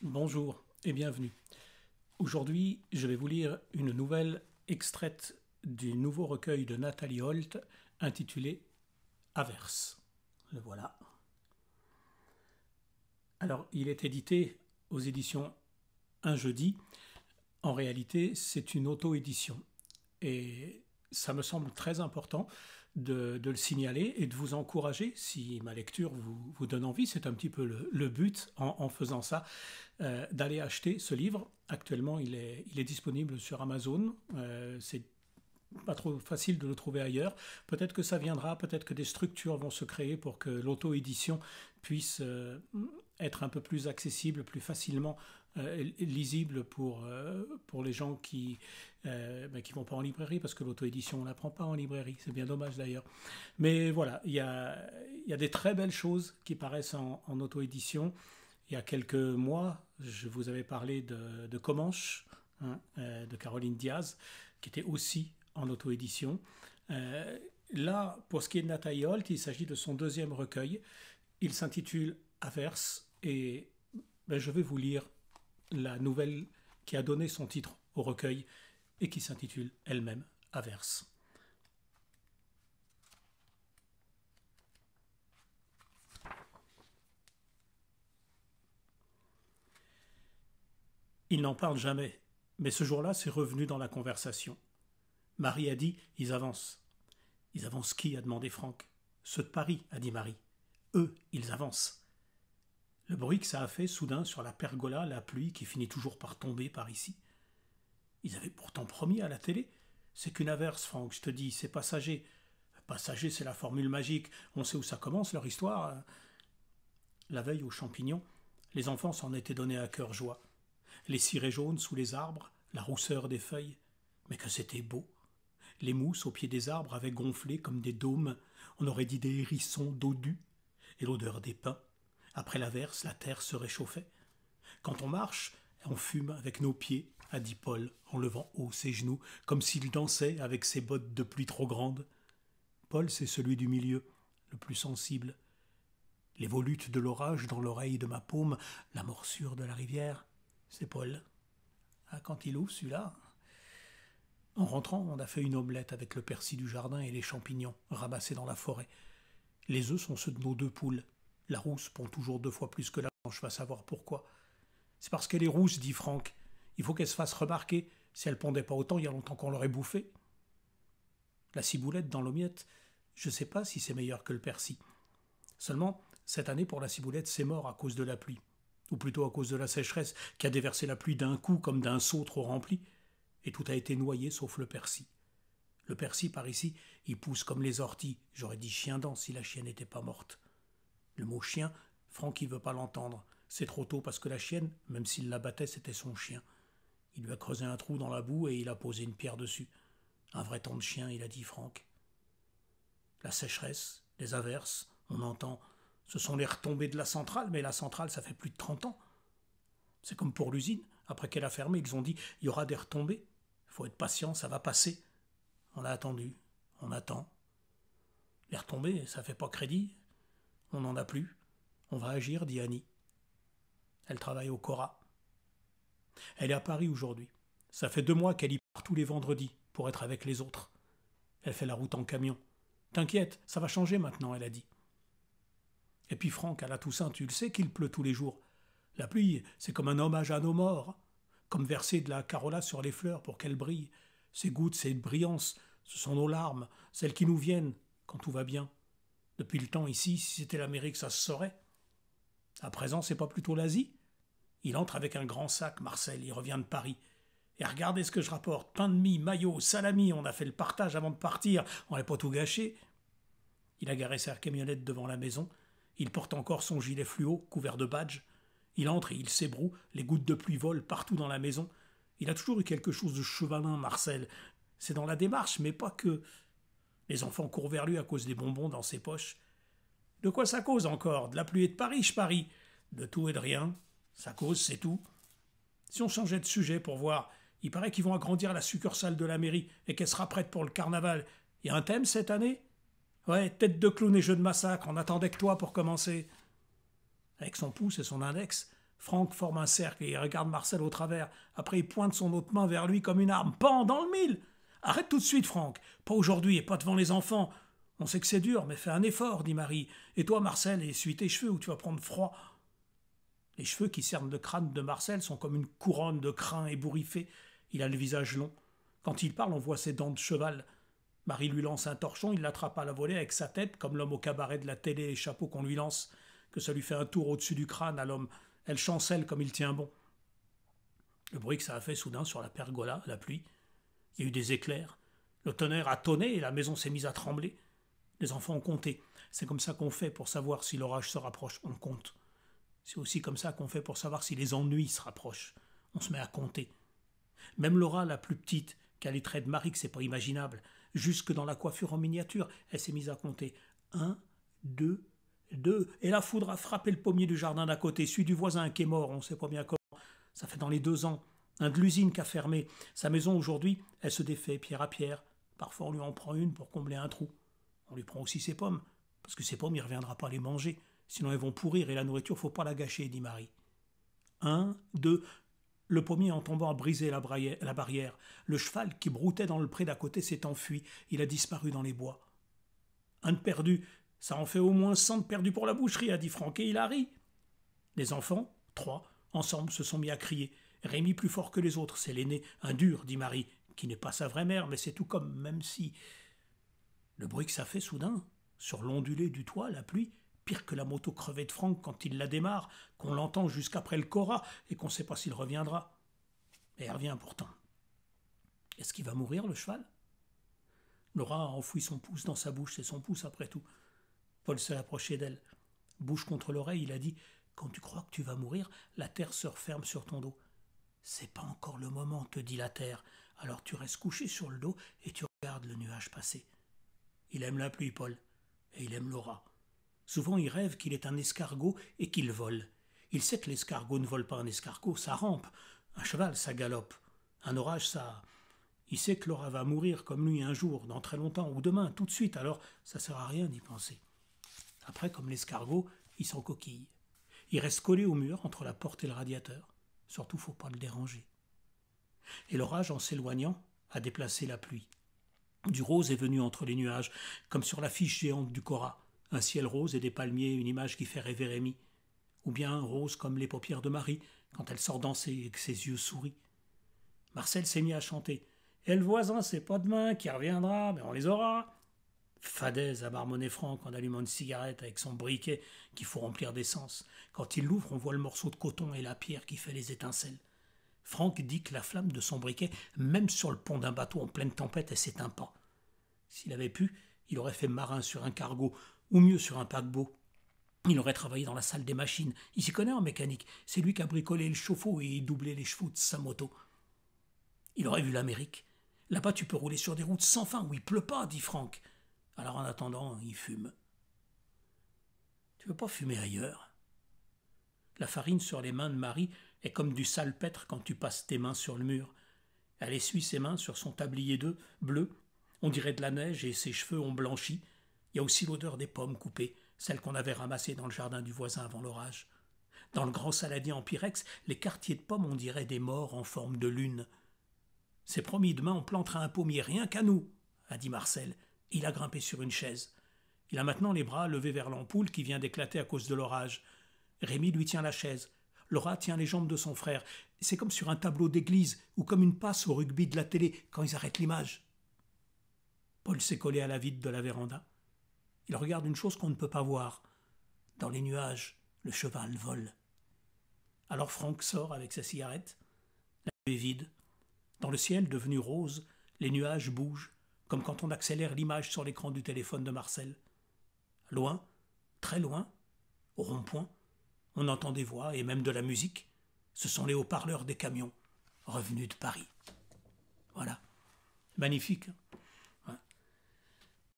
Bonjour et bienvenue. Aujourd'hui, je vais vous lire une nouvelle extraite du nouveau recueil de Nathalie Holt intitulé Averse. Le voilà. Alors, il est édité aux éditions Un Jeudi. En réalité, c'est une auto-édition. Et ça me semble très important de le signaler et de vous encourager, si ma lecture vous donne envie, c'est un petit peu le but en faisant ça, d'aller acheter ce livre. Actuellement, il est disponible sur Amazon. C'est pas trop facile de le trouver ailleurs. Peut-être que ça viendra, peut-être que des structures vont se créer pour que l'auto-édition puisse être un peu plus accessible, plus facilement lisible pour les gens qui vont pas en librairie, parce que l'auto-édition on ne la prend pas en librairie, c'est bien dommage d'ailleurs. Mais voilà, il y a des très belles choses qui paraissent en auto-édition. Il y a quelques mois, je vous avais parlé de Comanche, hein, de Caroline Diaz, qui était aussi en auto-édition. Là, pour ce qui est de Nathalie Holt, il s'agit de son deuxième recueil. Il s'intitule Averse et je vais vous lire la nouvelle qui a donné son titre au recueil et qui s'intitule elle-même Averse. Ils n'en parlent jamais, mais ce jour-là, c'est revenu dans la conversation. Marie a dit « Ils avancent ». « Ils avancent qui ?» a demandé Franck. « Ceux de Paris », a dit Marie. « Eux, ils avancent ». Le bruit que ça a fait soudain sur la pergola, la pluie qui finit toujours par tomber par ici. Ils avaient pourtant promis à la télé. C'est qu'une averse, Franck, je te dis, c'est passager. Passager, c'est la formule magique. On sait où ça commence, leur histoire. La veille aux champignons, les enfants s'en étaient donnés à cœur joie. Les cirés jaunes sous les arbres, la rousseur des feuilles. Mais que c'était beau. Les mousses au pied des arbres avaient gonflé comme des dômes, on aurait dit des hérissons dodus, et l'odeur des pins. Après l'averse, la terre se réchauffait. Quand on marche, on fume avec nos pieds, a dit Paul, en levant haut ses genoux, comme s'il dansait avec ses bottes de pluie trop grandes. Paul, c'est celui du milieu, le plus sensible. Les volutes de l'orage dans l'oreille de ma paume, la morsure de la rivière, c'est Paul. Ah, quand il ouvre celui-là. En rentrant, on a fait une omelette avec le persil du jardin et les champignons ramassés dans la forêt. Les œufs sont ceux de nos deux poules. La rousse pond toujours 2 fois plus que la blanche, va savoir pourquoi. C'est parce qu'elle est rousse, dit Franck. Il faut qu'elle se fasse remarquer. Si elle pondait pas autant, il y a longtemps qu'on l'aurait bouffée. La ciboulette dans l'omelette, je ne sais pas si c'est meilleur que le persil. Seulement, cette année, pour la ciboulette, c'est mort à cause de la pluie. Ou plutôt à cause de la sécheresse qui a déversé la pluie d'un coup comme d'un seau trop rempli. Et tout a été noyé sauf le persil. Le persil, par ici, il pousse comme les orties. J'aurais dit chien-dent si la chienne n'était pas morte. Le mot chien, Franck ne veut pas l'entendre. C'est trop tôt parce que la chienne, même s'il la battait, c'était son chien. Il lui a creusé un trou dans la boue et il a posé une pierre dessus. Un vrai temps de chien, il a dit Franck. La sécheresse, les averses, on entend. Ce sont les retombées de la centrale, mais la centrale, ça fait plus de 30 ans. C'est comme pour l'usine. Après qu'elle a fermé, ils ont dit il y aura des retombées. Il faut être patient, ça va passer. On a attendu, on attend. Les retombées, ça fait pas crédit. On n'en a plus. On va agir, dit Annie. Elle travaille au Cora. Elle est à Paris aujourd'hui. Ça fait 2 mois qu'elle y part tous les vendredis pour être avec les autres. Elle fait la route en camion. T'inquiète, ça va changer maintenant, elle a dit. Et puis Franck, à la Toussaint, tu le sais qu'il pleut tous les jours. La pluie, c'est comme un hommage à nos morts, comme verser de la carola sur les fleurs pour qu'elles brillent. Ces gouttes, ces brillances, ce sont nos larmes, celles qui nous viennent quand tout va bien. Depuis le temps ici, si c'était l'Amérique, ça se saurait. À présent, c'est pas plutôt l'Asie. Il entre avec un grand sac, Marcel, il revient de Paris. Et regardez ce que je rapporte, pain de mie, maillot, salami, on a fait le partage avant de partir, on n'a pas tout gâché. Il a garé sa camionnette devant la maison, il porte encore son gilet fluo, couvert de badges. Il entre et il s'ébroue, les gouttes de pluie volent partout dans la maison. Il a toujours eu quelque chose de chevalin, Marcel. C'est dans la démarche, mais pas que. Les enfants courent vers lui à cause des bonbons dans ses poches. De quoi ça cause encore? De la pluie et de Paris, je parie. De tout et de rien. Ça cause, c'est tout. Si on changeait de sujet pour voir, il paraît qu'ils vont agrandir la succursale de la mairie et qu'elle sera prête pour le carnaval. Il y a un thème cette année? Ouais, tête de clown et jeu de massacre, on attendait que toi pour commencer. Avec son pouce et son index, Franck forme un cercle et regarde Marcel au travers. Après, il pointe son autre main vers lui comme une arme. Pan, dans le mille. Arrête tout de suite, Franck. Pas aujourd'hui et pas devant les enfants. On sait que c'est dur, mais fais un effort, dit Marie. Et toi, Marcel, essuie tes cheveux ou tu vas prendre froid. Les cheveux qui cernent le crâne de Marcel sont comme une couronne de crins ébouriffés. Il a le visage long. Quand il parle, on voit ses dents de cheval. Marie lui lance un torchon, il l'attrape à la volée avec sa tête, comme l'homme au cabaret de la télé et les chapeaux qu'on lui lance, que ça lui fait un tour au-dessus du crâne à l'homme. Elle chancelle comme il tient bon. Le bruit que ça a fait soudain sur la pergola, la pluie. Il y a eu des éclairs. Le tonnerre a tonné et la maison s'est mise à trembler. Les enfants ont compté. C'est comme ça qu'on fait pour savoir si l'orage se rapproche. On compte. C'est aussi comme ça qu'on fait pour savoir si les ennuis se rapprochent. On se met à compter. Même Laura, la plus petite, qui a les traits de Marie, que c'est pas imaginable, jusque dans la coiffure en miniature, elle s'est mise à compter. 1, 2, 2. Et la foudre a frappé le pommier du jardin d'à côté, celui du voisin qui est mort, on sait pas bien comment. Ça fait dans les 2 ans. Un de l'usine qui a fermé. Sa maison aujourd'hui, elle se défait pierre à pierre. Parfois on lui en prend une pour combler un trou. On lui prend aussi ses pommes, parce que ses pommes, il ne reviendra pas les manger. Sinon elles vont pourrir et la nourriture, faut pas la gâcher, dit Marie. 1, 2. Le pommier, en tombant, a brisé la barrière. Le cheval qui broutait dans le pré d'à côté s'est enfui. Il a disparu dans les bois. Un de perdu. Ça en fait au moins 100 de perdus pour la boucherie, a dit Franck, et il a ri. Les enfants, 3, ensemble, se sont mis à crier. Rémi plus fort que les autres, c'est l'aîné, un dur, dit Marie, qui n'est pas sa vraie mère, mais c'est tout comme, même si... Le bruit que ça fait soudain, sur l'ondulé du toit, la pluie, pire que la moto crevée de Franck quand il la démarre, qu'on l'entend jusqu'après le Cora et qu'on ne sait pas s'il reviendra. Mais il revient pourtant. Est-ce qu'il va mourir, le cheval? Laura a enfoui son pouce dans sa bouche, c'est son pouce après tout. Paul s'est approché d'elle. Bouche contre l'oreille, il a dit « Quand tu crois que tu vas mourir, la terre se referme sur ton dos. » « C'est pas encore le moment, te dit la terre. Alors tu restes couché sur le dos et tu regardes le nuage passer. » Il aime la pluie, Paul, et il aime Laura. Souvent il rêve qu'il est un escargot et qu'il vole. Il sait que l'escargot ne vole pas un escargot, ça rampe. Un cheval, ça galope. Un orage, ça... Il sait que Laura va mourir comme lui un jour, dans très longtemps, ou demain, tout de suite, alors ça sert à rien d'y penser. Après, comme l'escargot, il s'encoquille. Il reste collé au mur entre la porte et le radiateur. Surtout, faut pas le déranger. Et l'orage, en s'éloignant, a déplacé la pluie. Du rose est venu entre les nuages, comme sur l'affiche géante du Cora. Un ciel rose et des palmiers, une image qui fait rêver Rémi. Ou bien rose comme les paupières de Marie, quand elle sort danser et que ses yeux sourient. Marcel s'est mis à chanter. Et le voisin, c'est pas demain qui reviendra, mais on les aura. Fadaise, a marmonné Franck en allumant une cigarette avec son briquet qu'il faut remplir d'essence. Quand il l'ouvre, on voit le morceau de coton et la pierre qui fait les étincelles. Franck dit que la flamme de son briquet, même sur le pont d'un bateau en pleine tempête, elle s'éteint pas. S'il avait pu, il aurait fait marin sur un cargo, ou mieux sur un paquebot. Il aurait travaillé dans la salle des machines. Il s'y connaît en mécanique. C'est lui qui a bricolé le chauffe-eau et doublé les chevaux de sa moto. Il aurait vu l'Amérique. Là-bas, tu peux rouler sur des routes sans fin où il pleut pas, dit Franck. Alors en attendant, il fume. Tu veux pas fumer ailleurs? La farine sur les mains de Marie est comme du salpêtre quand tu passes tes mains sur le mur. Elle essuie ses mains sur son tablier d'œufs bleu. On dirait de la neige et ses cheveux ont blanchi. Il y a aussi l'odeur des pommes coupées, celles qu'on avait ramassées dans le jardin du voisin avant l'orage. Dans le grand saladier en pyrex, les quartiers de pommes, on dirait des morts en forme de lune. C'est promis, demain on plantera un pommier rien qu'à nous, a dit Marcel. Il a grimpé sur une chaise. Il a maintenant les bras levés vers l'ampoule qui vient d'éclater à cause de l'orage. Rémi lui tient la chaise. Laura tient les jambes de son frère. C'est comme sur un tableau d'église ou comme une passe au rugby de la télé quand ils arrêtent l'image. Paul s'est collé à la vitre de la véranda. Il regarde une chose qu'on ne peut pas voir. Dans les nuages, le cheval vole. Alors Franck sort avec sa cigarette. La nuit est vide. Dans le ciel devenu rose, les nuages bougent, comme quand on accélère l'image sur l'écran du téléphone de Marcel. Loin, très loin, au rond-point, on entend des voix et même de la musique. Ce sont les haut-parleurs des camions, revenus de Paris. Voilà. Magnifique.